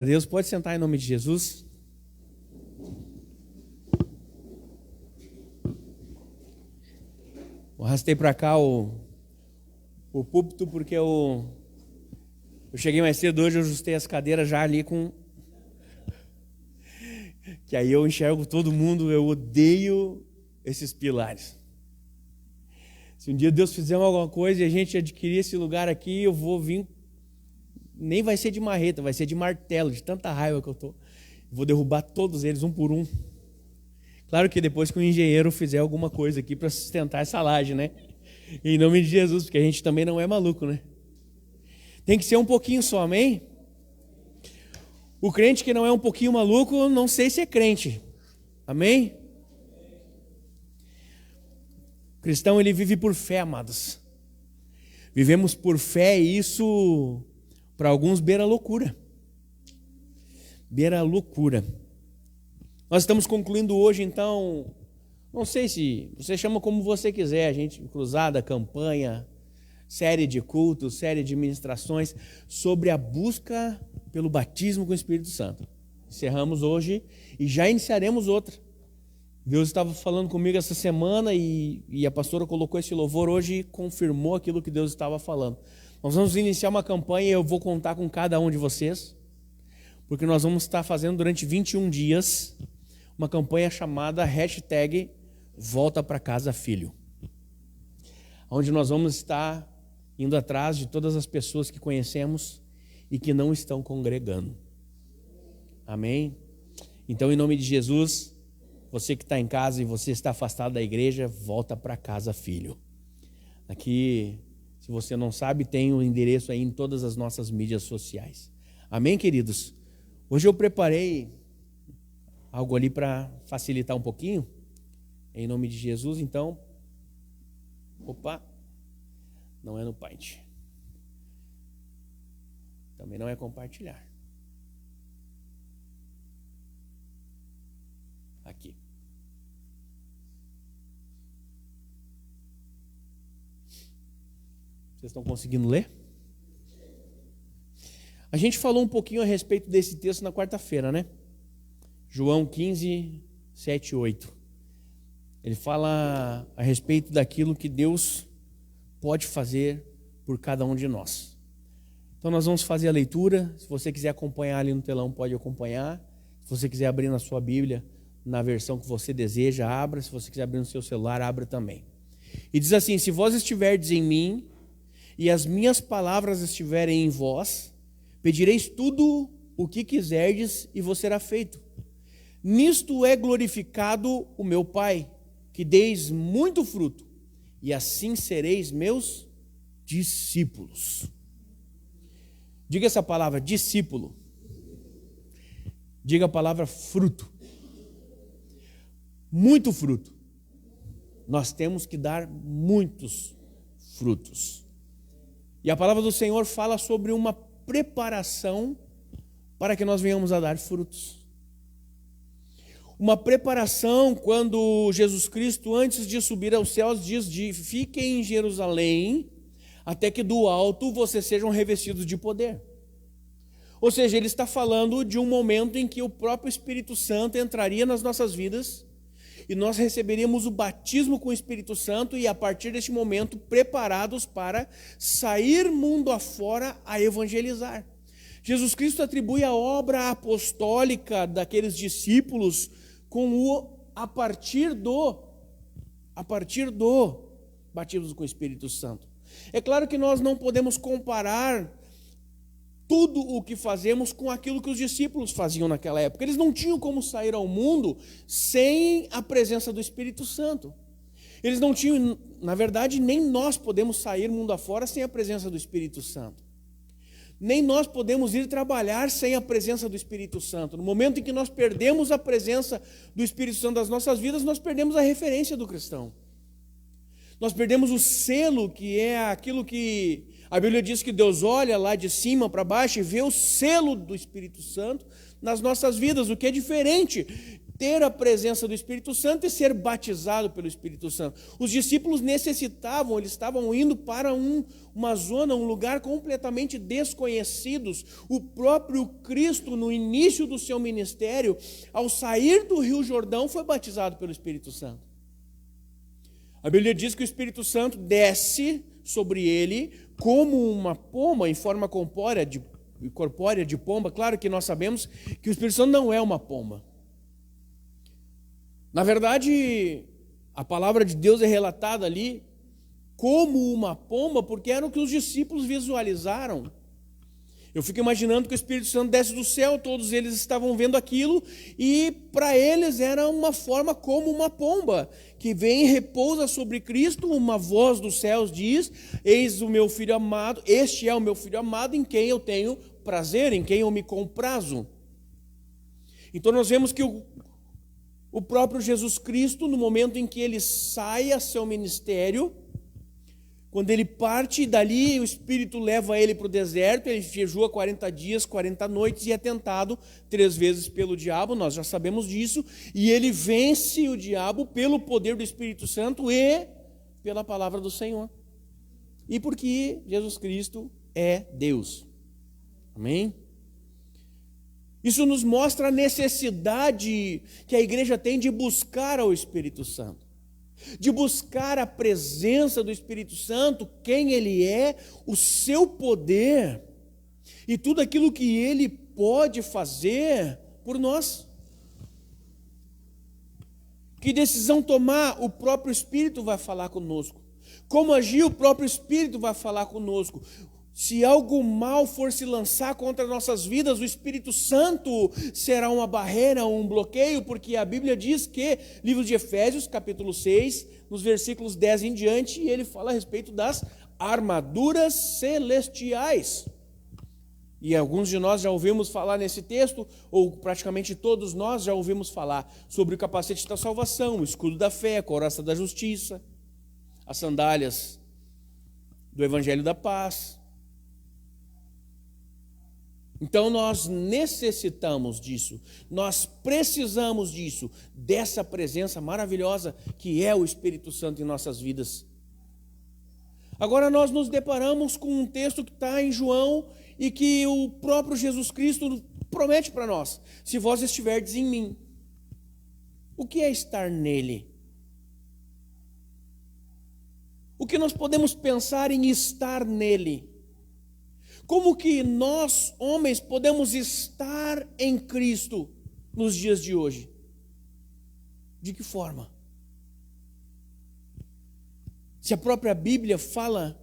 Deus, pode sentar em nome de Jesus. Eu arrastei para cá o púlpito porque eu cheguei mais cedo hoje, eu ajustei as cadeiras já ali com... Que aí eu enxergo todo mundo, eu odeio esses pilares. Se um dia Deus fizer alguma coisa e a gente adquirir esse lugar aqui, eu vou vir... Nem vai ser de marreta, vai ser de martelo, de tanta raiva que eu tô. Vou derrubar todos eles, um por um. Claro que depois que o engenheiro fizer alguma coisa aqui para sustentar essa laje, né? Em nome de Jesus, porque a gente também não é maluco, né? Tem que ser um pouquinho só, amém? O crente que não é um pouquinho maluco, não sei se é crente. Amém? O cristão, ele vive por fé, amados. Vivemos por fé e isso... Para alguns, beira a loucura. Beira a loucura. Nós estamos concluindo hoje, então, não sei se você chama como você quiser, a gente, cruzada, campanha, série de cultos, série de ministrações, sobre a busca pelo batismo com o Espírito Santo. Encerramos hoje e já iniciaremos outra. Deus estava falando comigo essa semana e a pastora colocou esse louvor hoje e confirmou aquilo que Deus estava falando. Nós vamos iniciar uma campanha e eu vou contar com cada um de vocês, porque nós vamos estar fazendo durante 21 dias uma campanha chamada #Volta para Casa Filho, onde nós vamos estar indo atrás de todas as pessoas que conhecemos e que não estão congregando. Amém? Então, em nome de Jesus, você que está em casa e você está afastado da igreja, volta para casa, filho. Aqui... Se você não sabe, tem o endereço aí em todas as nossas mídias sociais. Amém, queridos? Hoje eu preparei algo ali para facilitar um pouquinho. Em nome de Jesus, então. Opa, não é no Paint. Também não é compartilhar. Aqui. Vocês estão conseguindo ler? A gente falou um pouquinho a respeito desse texto na quarta-feira, né? João 15, 7 e 8. Ele fala a respeito daquilo que Deus pode fazer por cada um de nós. Então nós vamos fazer a leitura. Se você quiser acompanhar ali no telão, pode acompanhar. Se você quiser abrir na sua Bíblia, na versão que você deseja, abra. Se você quiser abrir no seu celular, abra também. E diz assim: se vós estiverdes em mim e as minhas palavras estiverem em vós, pedireis tudo o que quiserdes e vos será feito. Nisto é glorificado o meu Pai, que deis muito fruto, e assim sereis meus discípulos. Diga essa palavra, discípulo. Diga a palavra fruto. Muito fruto. Nós temos que dar muitos frutos. E a palavra do Senhor fala sobre uma preparação para que nós venhamos a dar frutos. Uma preparação quando Jesus Cristo, antes de subir aos céus, diz: fiquem em Jerusalém, até que do alto vocês sejam revestidos de poder. Ou seja, ele está falando de um momento em que o próprio Espírito Santo entraria nas nossas vidas e nós receberíamos o batismo com o Espírito Santo e a partir deste momento preparados para sair mundo afora a evangelizar. Jesus Cristo atribui a obra apostólica daqueles discípulos a partir do batismo com o Espírito Santo. É claro que nós não podemos comparar tudo o que fazemos com aquilo que os discípulos faziam naquela época. Eles não tinham como sair ao mundo sem a presença do Espírito Santo. Eles não tinham, na verdade, nem nós podemos sair mundo afora sem a presença do Espírito Santo. Nem nós podemos ir trabalhar sem a presença do Espírito Santo. No momento em que nós perdemos a presença do Espírito Santo das nossas vidas, nós perdemos a referência do cristão. Nós perdemos o selo, que é aquilo que a Bíblia diz que Deus olha lá de cima para baixo e vê o selo do Espírito Santo nas nossas vidas, o que é diferente ter a presença do Espírito Santo e ser batizado pelo Espírito Santo. Os discípulos necessitavam, eles estavam indo para uma zona, um lugar completamente desconhecidos. O próprio Cristo, no início do seu ministério, ao sair do Rio Jordão, foi batizado pelo Espírito Santo. A Bíblia diz que o Espírito Santo desce sobre ele como uma pomba em forma corpórea de pomba. Claro que nós sabemos que o Espírito Santo não é uma pomba. Na verdade, a palavra de Deus é relatada ali como uma pomba, porque era o que os discípulos visualizaram. Eu fico imaginando que o Espírito Santo desce do céu, todos eles estavam vendo aquilo, e para eles era uma forma como uma pomba, que vem e repousa sobre Cristo. Uma voz dos céus diz: eis o meu filho amado, este é o meu filho amado, em quem eu tenho prazer, em quem eu me comprazo. Então nós vemos que o próprio Jesus Cristo, no momento em que ele sai a seu ministério, quando ele parte dali, o Espírito leva ele para o deserto, ele jejua 40 dias, 40 noites e é tentado 3 vezes pelo diabo, nós já sabemos disso, e ele vence o diabo pelo poder do Espírito Santo e pela palavra do Senhor. E porque Jesus Cristo é Deus. Amém? Isso nos mostra a necessidade que a igreja tem de buscar ao Espírito Santo, de buscar a presença do Espírito Santo, quem Ele é, o seu poder e tudo aquilo que Ele pode fazer por nós. Que decisão tomar, o próprio Espírito vai falar conosco. Como agir, o próprio Espírito vai falar conosco. Se algo mal for se lançar contra nossas vidas, o Espírito Santo será uma barreira, um bloqueio, porque a Bíblia diz que, livro de Efésios, capítulo 6, nos versículos 10 em diante, ele fala a respeito das armaduras celestiais. E alguns de nós já ouvimos falar nesse texto, ou praticamente todos nós já ouvimos falar sobre o capacete da salvação, o escudo da fé, a couraça da justiça, as sandálias do Evangelho da paz. Então nós necessitamos disso, nós precisamos disso, dessa presença maravilhosa que é o Espírito Santo em nossas vidas. Agora nós nos deparamos com um texto que está em João e que o próprio Jesus Cristo promete para nós: se vós estiverdes em mim. O que é estar nele? O que nós podemos pensar em estar nele? Como que nós, homens, podemos estar em Cristo nos dias de hoje? De que forma? Se a própria Bíblia fala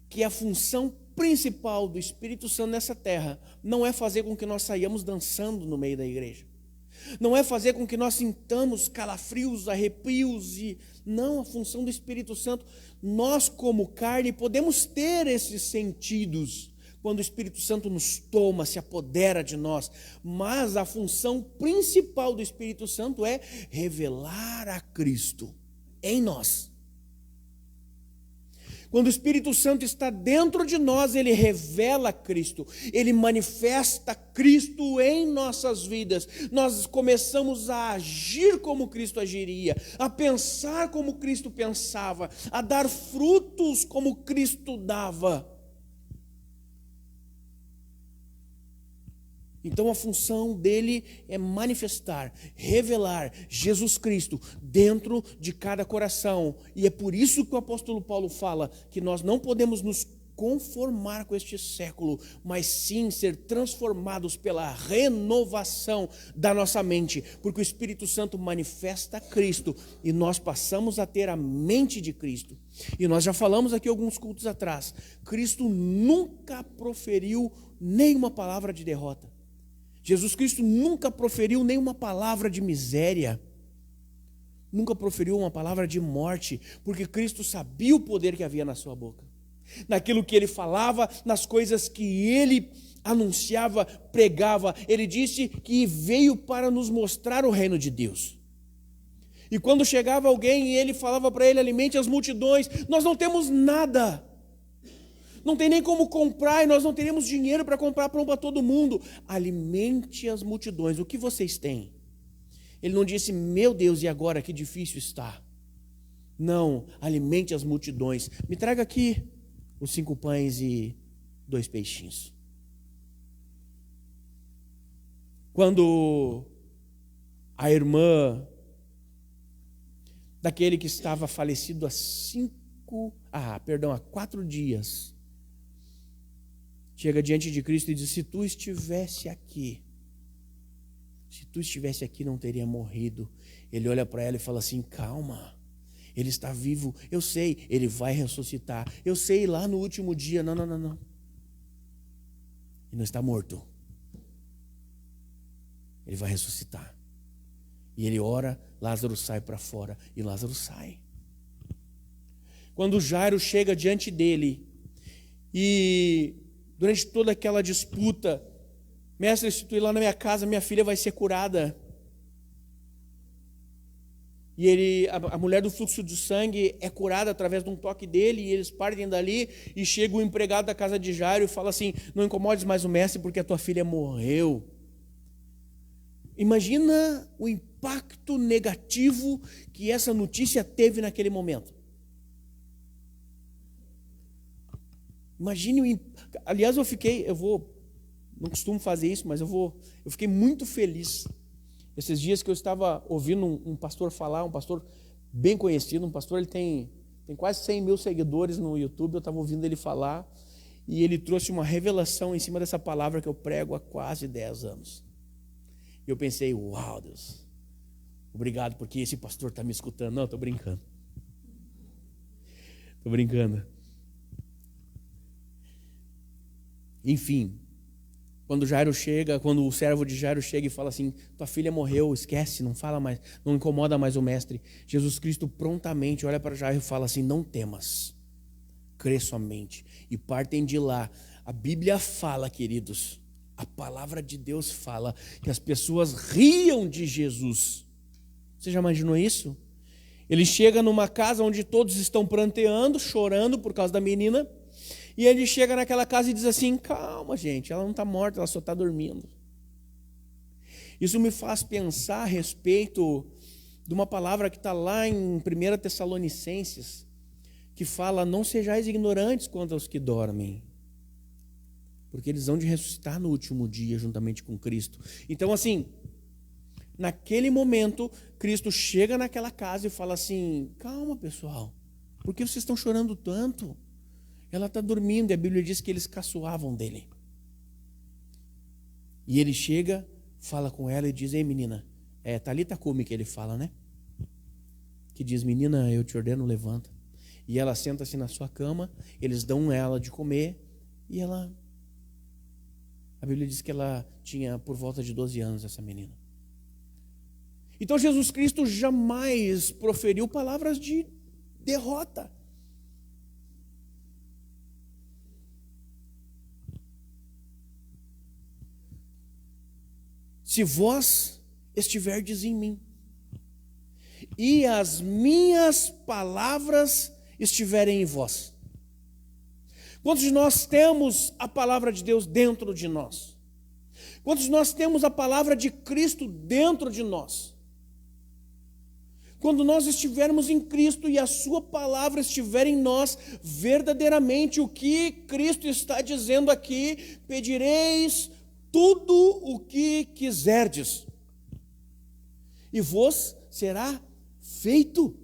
que a função principal do Espírito Santo nessa terra não é fazer com que nós saiamos dançando no meio da igreja, não é fazer com que nós sintamos calafrios, arrepios, não, a função do Espírito Santo, nós como carne podemos ter esses sentidos, quando o Espírito Santo nos toma, se apodera de nós, mas a função principal do Espírito Santo é revelar a Cristo em nós. Quando o Espírito Santo está dentro de nós, ele revela Cristo, ele manifesta Cristo em nossas vidas. Nós começamos a agir como Cristo agiria, a pensar como Cristo pensava, a dar frutos como Cristo dava. Então a função dele é manifestar, revelar Jesus Cristo dentro de cada coração. E é por isso que o apóstolo Paulo fala que nós não podemos nos conformar com este século, mas sim ser transformados pela renovação da nossa mente, porque o Espírito Santo manifesta Cristo e nós passamos a ter a mente de Cristo. E nós já falamos aqui alguns cultos atrás, Cristo nunca proferiu nenhuma palavra de derrota. Jesus Cristo nunca proferiu nenhuma palavra de miséria, nunca proferiu uma palavra de morte, porque Cristo sabia o poder que havia na sua boca, naquilo que ele falava, nas coisas que ele anunciava, pregava. Ele disse que veio para nos mostrar o reino de Deus. E quando chegava alguém e ele falava para ele: alimente as multidões, nós não temos nada. Não tem nem como comprar e nós não teremos dinheiro para comprar pão para todo mundo. Alimente as multidões. O que vocês têm? Ele não disse, meu Deus, e agora que difícil está. Não, alimente as multidões. Me traga aqui os 5 pães e 2 peixinhos. Quando a irmã daquele que estava falecido há 4 dias, chega diante de Cristo e diz, se tu estivesse aqui, não teria morrido. Ele olha para ela e fala assim, calma, ele está vivo, eu sei, ele vai ressuscitar, eu sei, lá no último dia, não, ele não está morto, ele vai ressuscitar. E ele ora, Lázaro sai para fora, e Lázaro sai. Quando Jairo chega diante dele, e durante toda aquela disputa, mestre, se tu ir lá na minha casa, minha filha vai ser curada. E a mulher do fluxo de sangue é curada através de um toque dele, e eles partem dali, e chega o empregado da casa de Jairo e fala assim, não incomodes mais o mestre, porque a tua filha morreu. Imagina o impacto negativo que essa notícia teve naquele momento. Imagine aliás, não costumo fazer isso, mas eu fiquei muito feliz esses dias que eu estava ouvindo um pastor falar, um pastor bem conhecido, um pastor, ele tem quase 100 mil seguidores no YouTube, eu estava ouvindo ele falar, e ele trouxe uma revelação em cima dessa palavra que eu prego há quase 10 anos. E eu pensei, uau, Deus, obrigado porque esse pastor está me escutando. Não, estou brincando. Enfim, quando o servo de Jairo chega e fala assim, tua filha morreu, esquece, não fala mais, não incomoda mais o mestre. Jesus Cristo prontamente olha para Jairo e fala assim, não temas, crê somente. E partem de lá. A Bíblia fala, queridos, a palavra de Deus fala que as pessoas riam de Jesus. Você já imaginou isso? Ele chega numa casa onde todos estão pranteando, chorando por causa da menina, e ele chega naquela casa e diz assim, calma gente, ela não está morta, ela só está dormindo. Isso me faz pensar a respeito de uma palavra que está lá em 1 Tessalonicenses, que fala, não sejais ignorantes quanto aos que dormem, porque eles vão de ressuscitar no último dia juntamente com Cristo. Então assim, naquele momento, Cristo chega naquela casa e fala assim, calma pessoal, por que vocês estão chorando tanto? Ela está dormindo, e a Bíblia diz que eles caçoavam dele. E ele chega, fala com ela e diz, ei menina, Talita cumi que ele fala, né? Que diz, menina, eu te ordeno, levanta. E ela senta-se na sua cama, eles dão ela de comer, e a Bíblia diz que ela tinha por volta de 12 anos, essa menina. Então Jesus Cristo jamais proferiu palavras de derrota. Se vós estiverdes em mim, e as minhas palavras estiverem em vós. Quantos de nós temos a palavra de Deus dentro de nós? Quantos de nós temos a palavra de Cristo dentro de nós? Quando nós estivermos em Cristo e a sua palavra estiver em nós, verdadeiramente o que Cristo está dizendo aqui, pedireis tudo o que quiserdes, e vos será feito.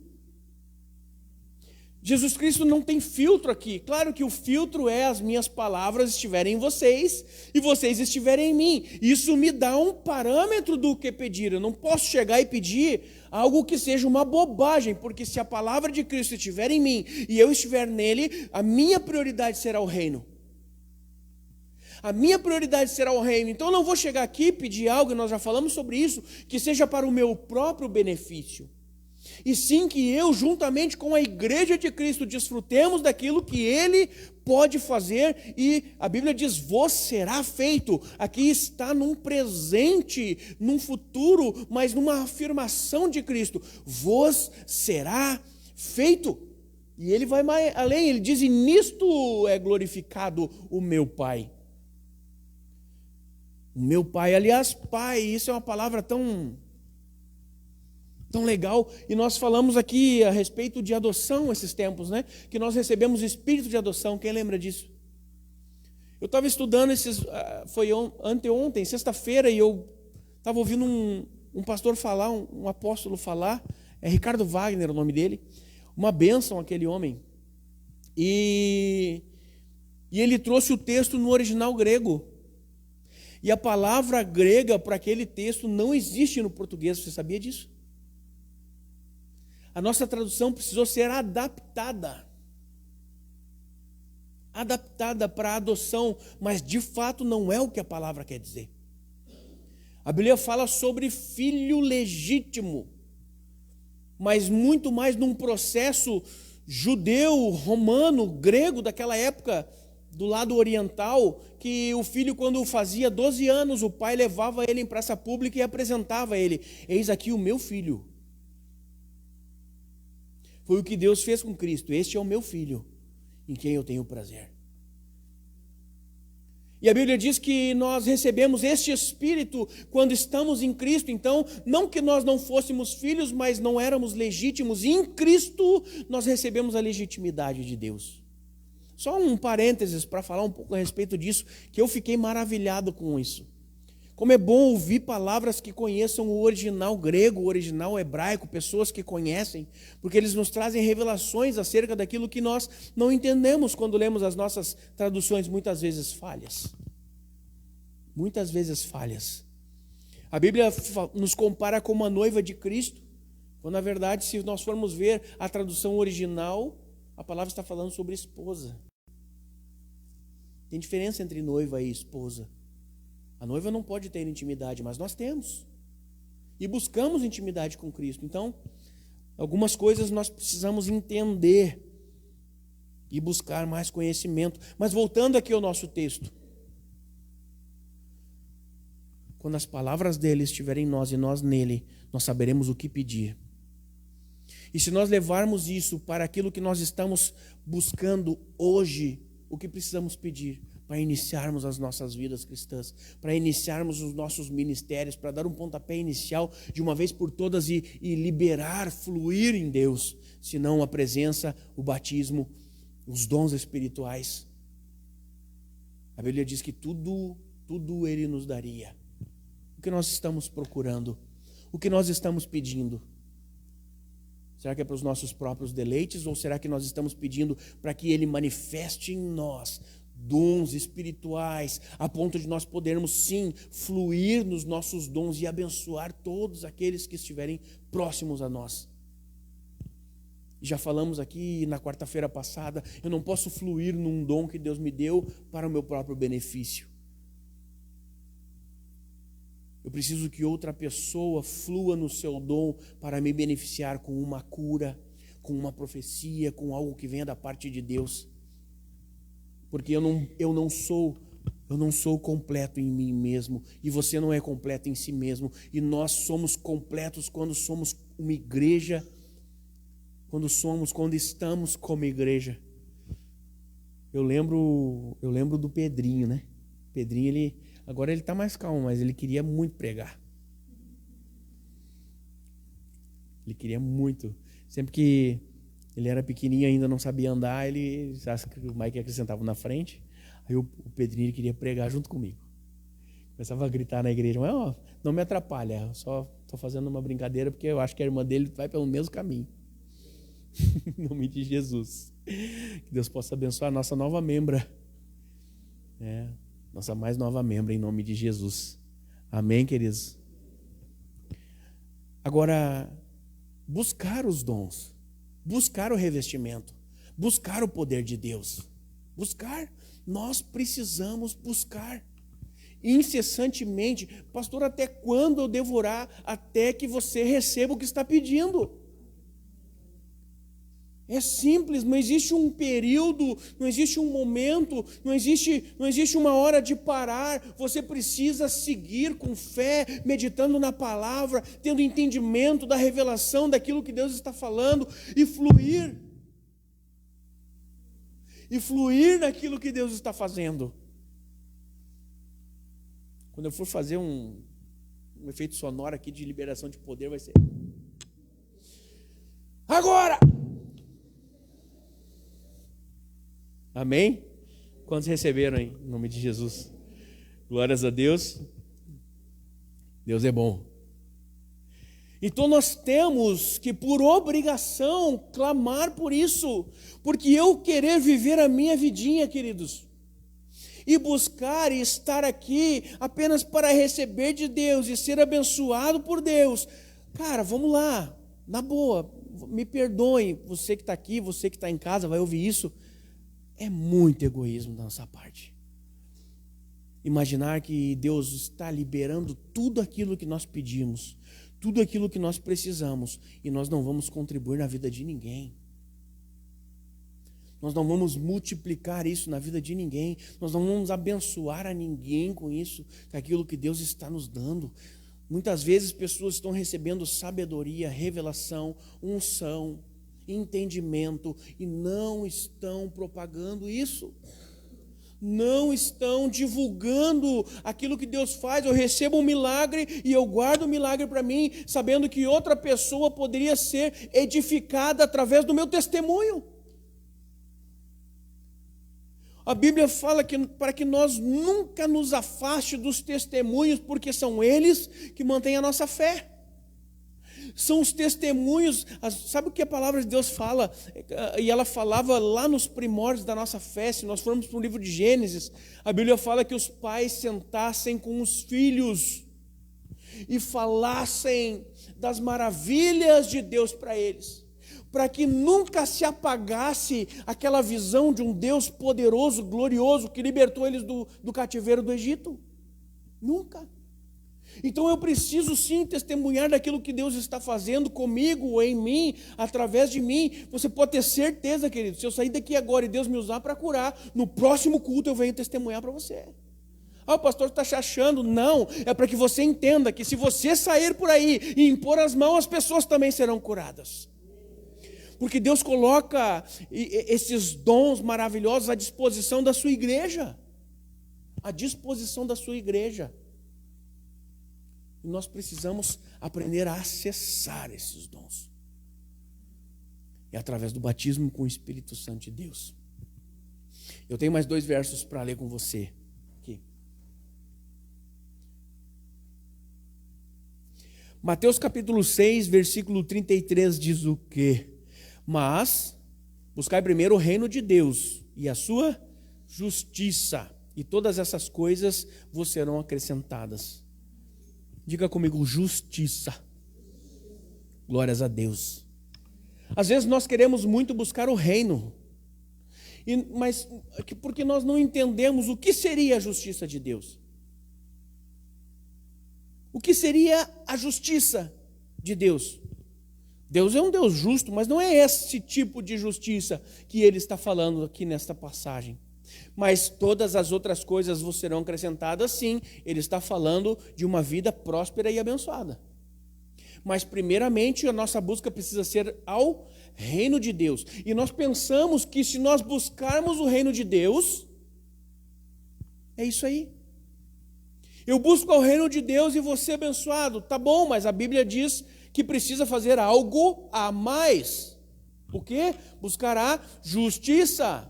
Jesus Cristo não tem filtro aqui. Claro que o filtro é as minhas palavras estiverem em vocês e vocês estiverem em mim. Isso me dá um parâmetro do que pedir. Eu não posso chegar e pedir algo que seja uma bobagem, porque se a palavra de Cristo estiver em mim e eu estiver nele, a minha prioridade será o reino. A minha prioridade será o reino. Então eu não vou chegar aqui e pedir algo, e nós já falamos sobre isso, que seja para o meu próprio benefício. E sim que eu, juntamente com a igreja de Cristo, desfrutemos daquilo que Ele pode fazer. E a Bíblia diz, vos será feito. Aqui está num presente, num futuro, mas numa afirmação de Cristo. Vos será feito. E Ele vai mais além, Ele diz, e nisto é glorificado o meu Pai. O meu Pai, aliás, Pai, isso é uma palavra tão Tão legal. E nós falamos aqui a respeito de adoção esses tempos, né? Que nós recebemos o espírito de adoção. Quem lembra disso? Eu estava estudando foi anteontem, sexta-feira, e eu estava ouvindo um pastor falar, um apóstolo falar, é Ricardo Wagner o nome dele, uma bênção aquele homem. E ele trouxe o texto no original grego. E a palavra grega para aquele texto não existe no português, você sabia disso? A nossa tradução precisou ser adaptada para a adoção, mas de fato não é o que a palavra quer dizer. A Bíblia fala sobre filho legítimo, mas muito mais num processo judeu, romano, grego daquela época, do lado oriental, que o filho, quando fazia 12 anos, o pai levava ele em praça pública e apresentava ele: eis aqui o meu filho. Foi o que Deus fez com Cristo. Este é o meu filho, em quem eu tenho prazer. E a Bíblia diz que nós recebemos este Espírito quando estamos em Cristo. Então, não que nós não fôssemos filhos, mas não éramos legítimos. Em Cristo, nós recebemos a legitimidade de Deus. Só um parênteses para falar um pouco a respeito disso, que eu fiquei maravilhado com isso. Como é bom ouvir palavras que conheçam o original grego, o original hebraico, pessoas que conhecem, porque eles nos trazem revelações acerca daquilo que nós não entendemos quando lemos as nossas traduções, muitas vezes falhas. Muitas vezes falhas. A Bíblia nos compara com uma noiva de Cristo, quando na verdade, se nós formos ver a tradução original, a palavra está falando sobre esposa. Tem diferença entre noiva e esposa. A noiva não pode ter intimidade, mas nós temos. E buscamos intimidade com Cristo. Então, algumas coisas nós precisamos entender e buscar mais conhecimento. Mas voltando aqui ao nosso texto. Quando as palavras dele estiverem em nós e nós nele, nós saberemos o que pedir. E se nós levarmos isso para aquilo que nós estamos buscando hoje, o que precisamos pedir? Para iniciarmos as nossas vidas cristãs, para iniciarmos os nossos ministérios, para dar um pontapé inicial de uma vez por todas e liberar, fluir em Deus, senão a presença, o batismo, os dons espirituais. A Bíblia diz que tudo Ele nos daria. O que nós estamos procurando? O que nós estamos pedindo? Será que é para os nossos próprios deleites ou será que nós estamos pedindo para que Ele manifeste em nós dons espirituais, a ponto de nós podermos sim fluir nos nossos dons e abençoar todos aqueles que estiverem próximos a nós? Já falamos aqui na quarta-feira passada, eu não posso fluir num dom que Deus me deu para o meu próprio benefício. Eu preciso que outra pessoa flua no seu dom para me beneficiar com uma cura, com uma profecia, com algo que venha da parte de Deus. Porque eu não sou completo em mim mesmo, e você não é completo em si mesmo, e nós somos completos quando somos uma igreja, quando estamos como igreja. Eu lembro do Pedrinho, né? Pedrinho, agora ele está mais calmo, mas ele queria muito pregar. Ele queria muito. Sempre que ele era pequenininho, ainda não sabia andar, o Mike acrescentava na frente, aí o Pedrinho queria pregar junto comigo. Começava a gritar na igreja, mas não me atrapalha, eu só estou fazendo uma brincadeira porque eu acho que a irmã dele vai pelo mesmo caminho. Em nome de Jesus. Que Deus possa abençoar a nossa nova membra. Nossa mais nova membra, em nome de Jesus. Amém, queridos? Agora, buscar os dons, buscar o revestimento, buscar o poder de Deus. Buscar, nós precisamos buscar incessantemente. Pastor, até quando eu devo orar? Até que você receba o que está pedindo. É simples, não existe um período, não existe um momento, não existe uma hora de parar. Você precisa seguir com fé, meditando na palavra, tendo entendimento da revelação daquilo que Deus está falando e fluir. E fluir naquilo que Deus está fazendo. Quando eu for fazer um efeito sonoro aqui de liberação de poder, vai ser... Agora! Amém? Quantos receberam em nome de Jesus? Glórias a Deus. Deus é bom. Então nós temos que, por obrigação, clamar por isso, porque eu querer viver a minha vidinha, queridos, e buscar e estar aqui apenas para receber de Deus e ser abençoado por Deus, cara, vamos lá, na boa, me perdoe, você que está aqui, você que está em casa, vai ouvir isso, é muito egoísmo da nossa parte. Imaginar que Deus está liberando tudo aquilo que nós pedimos, tudo aquilo que nós precisamos, e nós não vamos contribuir na vida de ninguém. Nós não vamos multiplicar isso na vida de ninguém. Nós não vamos abençoar a ninguém com isso, com aquilo que Deus está nos dando. Muitas vezes pessoas estão recebendo sabedoria, revelação, unção, entendimento, e não estão propagando isso. Não estão divulgando aquilo que Deus faz. Eu recebo um milagre e eu guardo o milagre para mim, sabendo que outra pessoa poderia ser edificada através do meu testemunho. A Bíblia fala que para que nós nunca nos afaste dos testemunhos, porque são eles que mantêm a nossa fé. São os testemunhos, sabe o que a palavra de Deus fala? E ela falava lá nos primórdios da nossa fé. Se nós formos para o livro de Gênesis, a Bíblia fala que os pais sentassem com os filhos e falassem das maravilhas de Deus para eles, para que nunca se apagasse aquela visão de um Deus poderoso, glorioso, que libertou eles do cativeiro do Egito. Nunca. Então eu preciso sim testemunhar daquilo que Deus está fazendo comigo, em mim, através de mim. Você pode ter certeza, querido, se eu sair daqui agora e Deus me usar para curar, no próximo culto eu venho testemunhar para você. Ah, o pastor está se achando. Não, é para que você entenda que se você sair por aí e impor as mãos, as pessoas também serão curadas. Porque Deus coloca esses dons maravilhosos à disposição da sua igreja. À disposição da sua igreja. E nós precisamos aprender a acessar esses dons. É através do batismo com o Espírito Santo de Deus. Eu tenho mais 2 versos para ler com você. Aqui. Mateus capítulo 6, versículo 33 diz o quê? Mas buscai primeiro o reino de Deus e a sua justiça, e todas essas coisas vos serão acrescentadas. Diga comigo, justiça. Glórias a Deus. Às vezes nós queremos muito buscar o reino, mas porque nós não entendemos o que seria a justiça de Deus. O que seria a justiça de Deus? Deus é um Deus justo, mas não é esse tipo de justiça que ele está falando aqui nesta passagem. Mas todas as outras coisas vos serão acrescentadas, sim. Ele está falando de uma vida próspera e abençoada. Mas primeiramente a nossa busca precisa ser ao reino de Deus. E nós pensamos que se nós buscarmos o reino de Deus, é isso aí. Eu busco o reino de Deus e vou ser abençoado. Tá bom, mas a Bíblia diz que precisa fazer algo a mais. O quê? Buscar a justiça.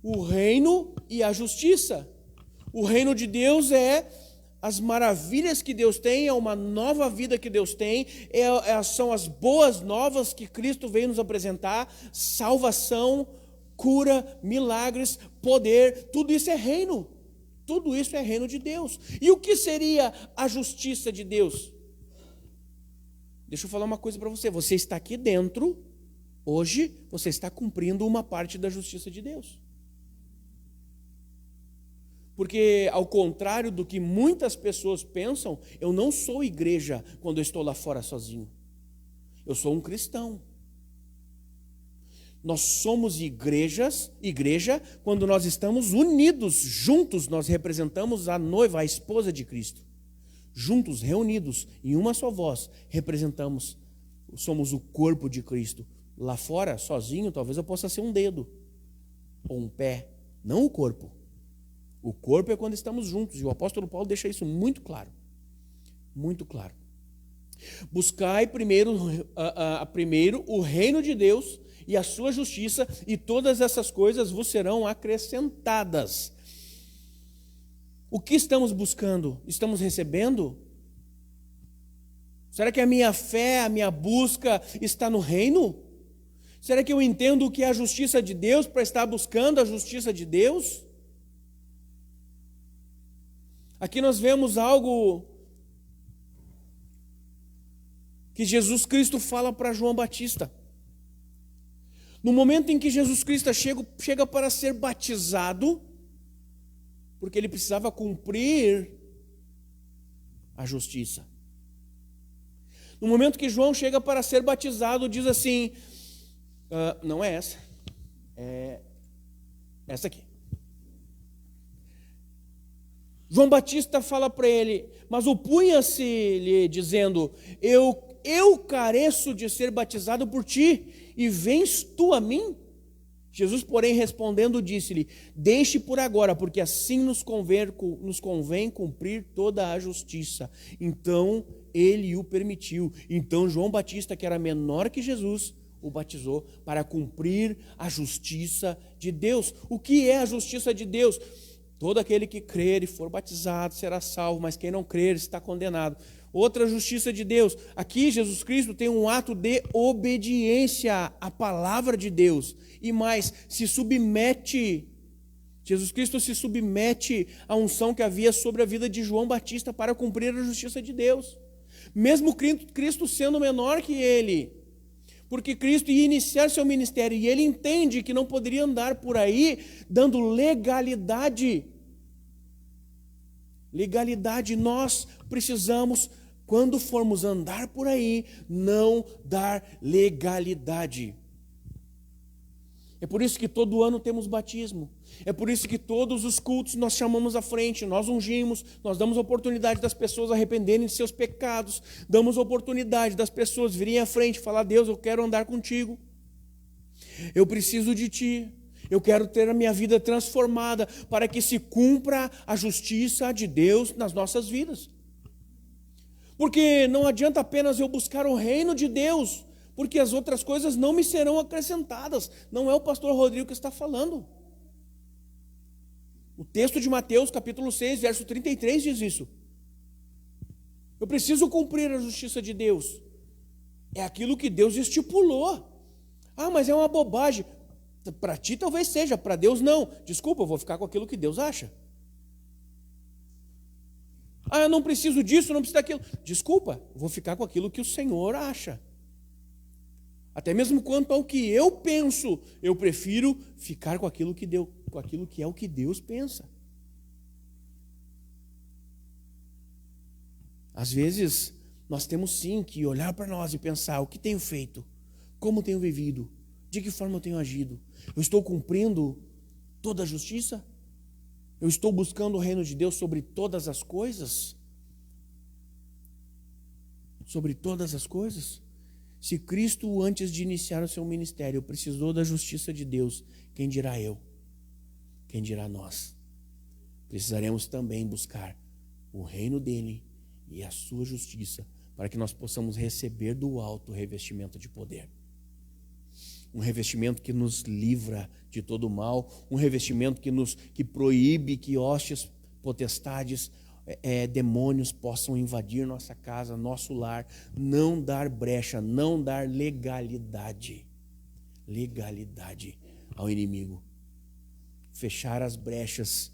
O reino e a justiça. O reino de Deus é as maravilhas que Deus tem, é uma nova vida que Deus tem, são as boas novas que Cristo veio nos apresentar, salvação, cura, milagres, poder, tudo isso é reino. Tudo isso é reino de Deus. E o que seria a justiça de Deus? Deixa eu falar uma coisa para você. Você está aqui dentro, hoje, você está cumprindo uma parte da justiça de Deus. Porque, ao contrário do que muitas pessoas pensam, eu não sou igreja quando eu estou lá fora sozinho. Eu sou um cristão. Nós somos igreja quando nós estamos unidos, juntos, nós representamos a noiva, a esposa de Cristo. Juntos, reunidos, em uma só voz, somos o corpo de Cristo. Lá fora, sozinho, talvez eu possa ser um dedo ou um pé, não o corpo. O corpo é quando estamos juntos, e o apóstolo Paulo deixa isso muito claro. Muito claro. Buscai primeiro o reino de Deus e a sua justiça, e todas essas coisas vos serão acrescentadas. O que estamos buscando? Estamos recebendo? Será que a minha fé, a minha busca está no reino? Será que eu entendo o que é a justiça de Deus para estar buscando a justiça de Deus? Aqui nós vemos algo que Jesus Cristo fala para João Batista. No momento em que Jesus Cristo chega para ser batizado, porque ele precisava cumprir a justiça. No momento que João chega para ser batizado, diz assim, não é essa, é essa aqui. João Batista fala para ele, mas opunha-se-lhe dizendo, eu careço de ser batizado por ti, e vens tu a mim? Jesus, porém, respondendo, disse-lhe, deixe por agora, porque assim nos convém cumprir toda a justiça. Então, ele o permitiu. Então, João Batista, que era menor que Jesus, o batizou para cumprir a justiça de Deus. O que é a justiça de Deus? Todo aquele que crer e for batizado será salvo, mas quem não crer está condenado. Outra justiça de Deus. Aqui Jesus Cristo tem um ato de obediência à palavra de Deus. E mais, Jesus Cristo se submete à unção que havia sobre a vida de João Batista para cumprir a justiça de Deus. Mesmo Cristo sendo menor que ele, porque Cristo ia iniciar seu ministério e ele entende que não poderia andar por aí dando legalidade. Legalidade, nós precisamos, quando formos andar por aí, não dar legalidade. É por isso que todo ano temos batismo. É por isso que todos os cultos nós chamamos à frente, nós ungimos, nós damos oportunidade das pessoas arrependerem de seus pecados, damos oportunidade das pessoas virem à frente e falar, Deus, eu quero andar contigo, eu preciso de ti, eu quero ter a minha vida transformada para que se cumpra a justiça de Deus nas nossas vidas. Porque não adianta apenas eu buscar o reino de Deus, porque as outras coisas não me serão acrescentadas. Não é o pastor Rodrigo que está falando. O texto de Mateus, capítulo 6, verso 33 diz isso. Eu preciso cumprir a justiça de Deus. É aquilo que Deus estipulou. Ah, mas é uma bobagem. Para ti talvez seja, para Deus não. Desculpa, eu vou ficar com aquilo que Deus acha. Ah, eu não preciso disso, não preciso daquilo. Desculpa, eu vou ficar com aquilo que o Senhor acha. Até mesmo quanto ao que eu penso, eu prefiro ficar com aquilo que é o que Deus pensa. Às vezes, nós temos sim que olhar para nós e pensar, o que tenho feito? Como tenho vivido? De que forma eu tenho agido? Eu estou cumprindo toda a justiça? Eu estou buscando o reino de Deus sobre todas as coisas? Sobre todas as coisas? Se Cristo, antes de iniciar o seu ministério, precisou da justiça de Deus, quem dirá eu? Quem dirá nós? Precisaremos também buscar o reino dele e a sua justiça, para que nós possamos receber do alto o revestimento de poder. Um revestimento que nos livra de todo o mal, um revestimento que proíbe que hostes, potestades, demônios possam invadir nossa casa, nosso lar, não dar brecha, não dar legalidade ao inimigo, fechar as brechas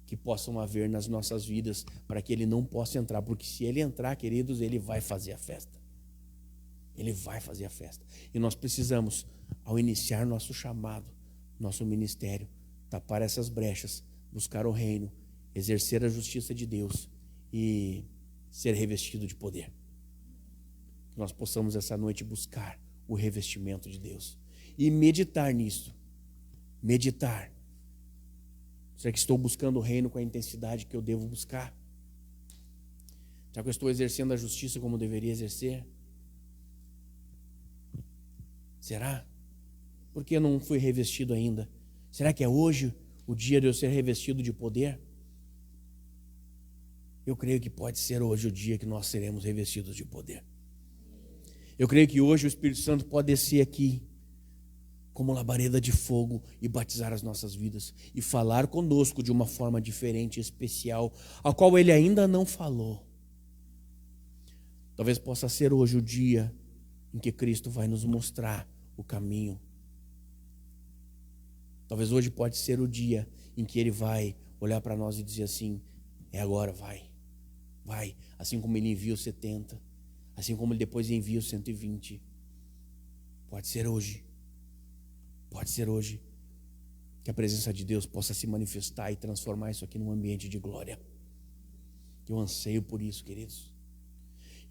que possam haver nas nossas vidas, para que ele não possa entrar, porque se ele entrar, queridos, ele vai fazer a festa, e nós precisamos, ao iniciar nosso chamado, nosso ministério, tapar essas brechas, buscar o reino, exercer a justiça de Deus e ser revestido de poder. Que nós possamos essa noite buscar o revestimento de Deus e meditar nisso. Meditar. Será que estou buscando o reino com a intensidade que eu devo buscar? Será que eu estou exercendo a justiça como deveria exercer? Será? Porque eu não fui revestido ainda? Será que é hoje o dia de eu ser revestido de poder? Eu creio que pode ser hoje o dia que nós seremos revestidos de poder. Eu creio que hoje o Espírito Santo pode descer aqui como labareda de fogo e batizar as nossas vidas e falar conosco de uma forma diferente, especial, a qual Ele ainda não falou. Talvez possa ser hoje o dia em que Cristo vai nos mostrar o caminho. Talvez hoje pode ser o dia em que Ele vai olhar para nós e dizer assim: é agora, vai. Assim como Ele envia os 70, assim como Ele depois envia os 120. Pode ser hoje que a presença de Deus possa se manifestar e transformar isso aqui num ambiente de glória. Eu anseio por isso, queridos.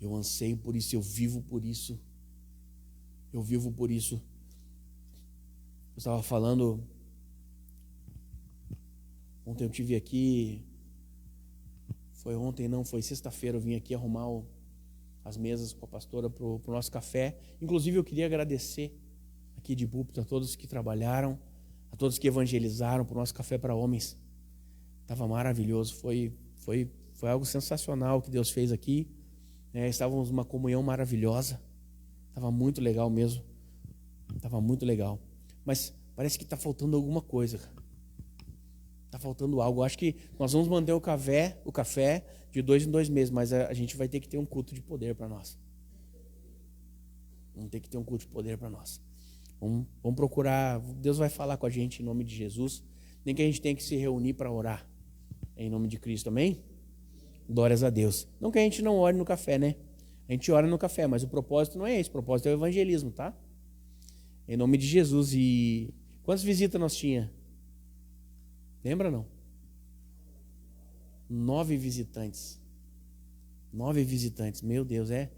Eu anseio por isso, eu vivo por isso. Eu estava falando, ontem eu tive aqui, foi sexta-feira, eu vim aqui arrumar as mesas com a pastora para o nosso café. Inclusive eu queria agradecer aqui de púlpito a todos que trabalharam, a todos que evangelizaram para o nosso café para homens. Estava maravilhoso, foi algo sensacional que Deus fez aqui. Estávamos numa comunhão maravilhosa, estava muito legal mesmo, estava muito legal. Mas parece que está faltando alguma coisa, está faltando algo. Acho que nós vamos manter o café de 2 em 2 meses, mas a gente vai ter que ter um culto de poder para nós. Vamos ter que ter um culto de poder para nós. Vamos procurar, Deus vai falar com a gente em nome de Jesus, nem que a gente tenha que se reunir para orar, em nome de Cristo, amém? Glórias a Deus. Não que a gente não ore no café, né? A gente ora no café, mas o propósito não é esse, o propósito é o evangelismo, tá? Em nome de Jesus. E quantas visitas nós tinha? Lembra não? 9 visitantes. 9 visitantes, meu Deus, é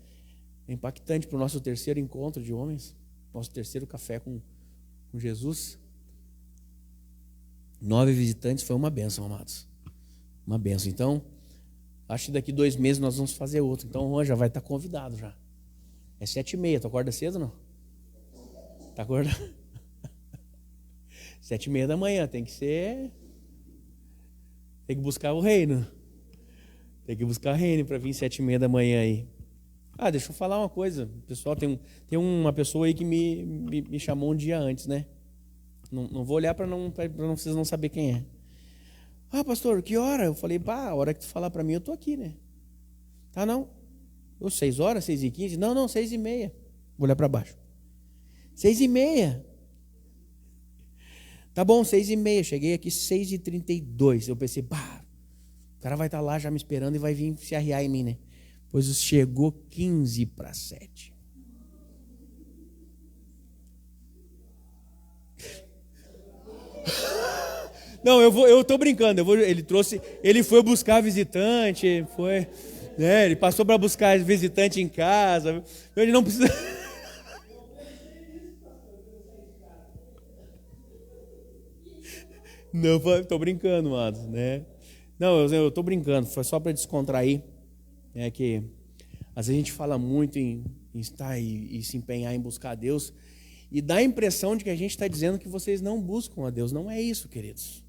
impactante para o nosso terceiro encontro de homens, nosso terceiro café com Jesus. 9 visitantes, foi uma bênção, amados. Uma bênção. Então, acho que daqui 2 meses nós vamos fazer outro. Então, o Juan já vai estar convidado já. É 7h30, tu acorda cedo ou não? Tá acordado? 7h30 da manhã, tem que buscar o reino. Tem que buscar o reino para vir 7h30 da manhã aí. Deixa eu falar uma coisa. Pessoal, tem uma pessoa aí que me chamou um dia antes, né? Não vou olhar para vocês não saber quem é. Pastor, que hora? Eu falei, a hora que tu falar para mim, eu tô aqui, né? Tá, não? 6 horas, 6h15? Não, 6h30. Vou olhar para baixo. 6h30. Tá bom, 6h30. Cheguei aqui 6h32. Eu pensei, o cara vai estar lá já me esperando e vai vir se arriar em mim, né? Pois chegou 6h15. Não, eu tô brincando. Ele foi buscar visitante, ele passou para buscar visitante em casa. Ele não precisa. Não, tô brincando, mano, né? Não, eu tô brincando. Foi só para descontrair, que às vezes a gente fala muito em estar e se empenhar em buscar a Deus e dá a impressão de que a gente está dizendo que vocês não buscam a Deus. Não é isso, queridos.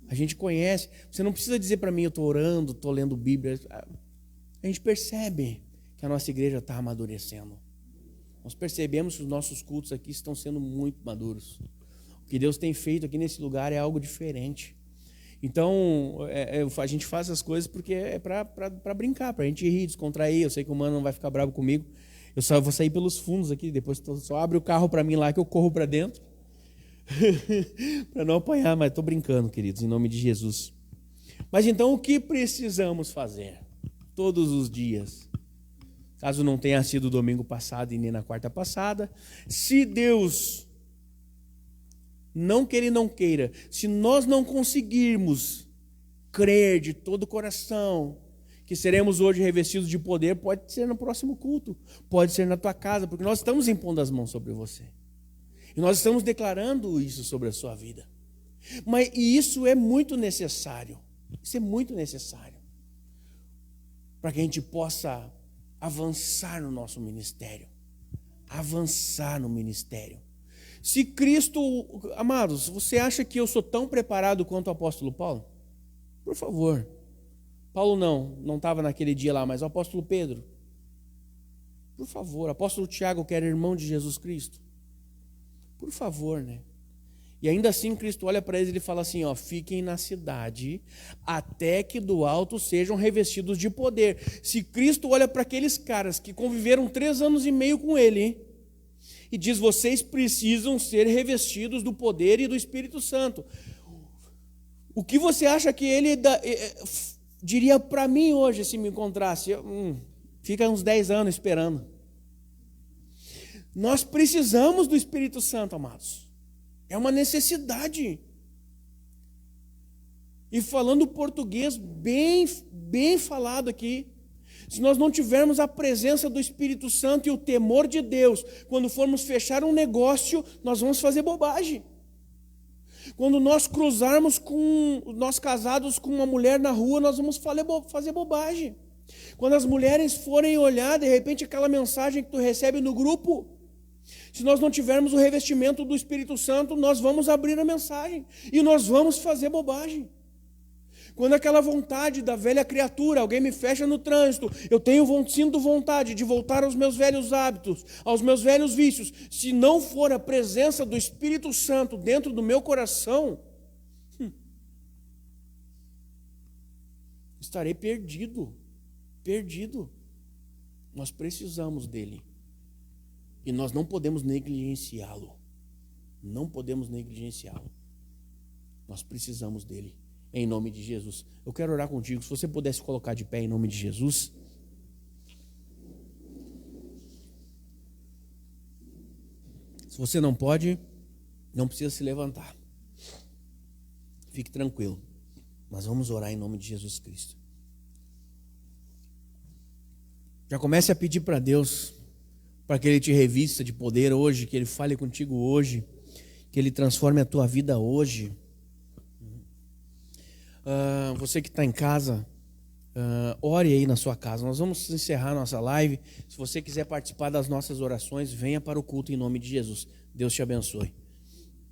A gente conhece. Você não precisa dizer para mim, eu estou orando, estou lendo Bíblia. A gente percebe que a nossa igreja está amadurecendo. Nós percebemos que os nossos cultos aqui estão sendo muito maduros. O que Deus tem feito aqui nesse lugar é algo diferente. Então, a gente faz as coisas porque é para brincar, para a gente rir, descontrair. Eu sei que o mano não vai ficar bravo comigo. Eu só vou sair pelos fundos aqui, depois só abre o carro para mim lá que eu corro para dentro. Para não apanhar, mas estou brincando, queridos, em nome de Jesus. Mas então, o que precisamos fazer? Todos os dias. Caso não tenha sido domingo passado e nem na quarta passada, se Deus não queira e não queira, se nós não conseguirmos crer de todo o coração que seremos hoje revestidos de poder, pode ser no próximo culto, pode ser na tua casa, porque nós estamos impondo as mãos sobre você. E nós estamos declarando isso sobre a sua vida. E isso é muito necessário. Isso é muito necessário. Para que a gente possa avançar no nosso ministério. Avançar no ministério. Se Cristo, amados, você acha que eu sou tão preparado quanto o apóstolo Paulo? Por favor. Paulo não estava naquele dia lá, mas o apóstolo Pedro. Por favor, apóstolo Tiago, que era irmão de Jesus Cristo. Por favor, né? E ainda assim Cristo olha para eles e ele fala assim, ó, fiquem na cidade até que do alto sejam revestidos de poder. Se Cristo olha para aqueles caras que conviveram 3 anos e meio com ele e diz, vocês precisam ser revestidos do poder e do Espírito Santo. O que você acha que ele diria para mim hoje se me encontrasse? Fica uns 10 anos esperando. Nós precisamos do Espírito Santo, amados. É uma necessidade. E falando português bem falado aqui, se nós não tivermos a presença do Espírito Santo e o temor de Deus, quando formos fechar um negócio, nós vamos fazer bobagem. Quando nós nós casados com uma mulher na rua, nós vamos fazer bobagem. Quando as mulheres forem olhar, de repente, aquela mensagem que tu recebe no grupo, se nós não tivermos o revestimento do Espírito Santo, nós vamos abrir a mensagem e nós vamos fazer bobagem. Quando aquela vontade da velha criatura, alguém me fecha no trânsito, sinto vontade de voltar aos meus velhos hábitos, aos meus velhos vícios. Se não for a presença do Espírito Santo dentro do meu coração, estarei perdido. Nós precisamos dele. E nós não podemos negligenciá-lo. Nós precisamos dele. Em nome de Jesus. Eu quero orar contigo. Se você pudesse colocar de pé em nome de Jesus. Se você não pode, não precisa se levantar. Fique tranquilo. Mas vamos orar em nome de Jesus Cristo. Já comece a pedir para Deus, para que Ele te revista de poder hoje, que Ele fale contigo hoje, que Ele transforme a tua vida hoje. Você que está em casa, ore aí na sua casa. Nós vamos encerrar nossa live. Se você quiser participar das nossas orações, venha para o culto em nome de Jesus. Deus te abençoe.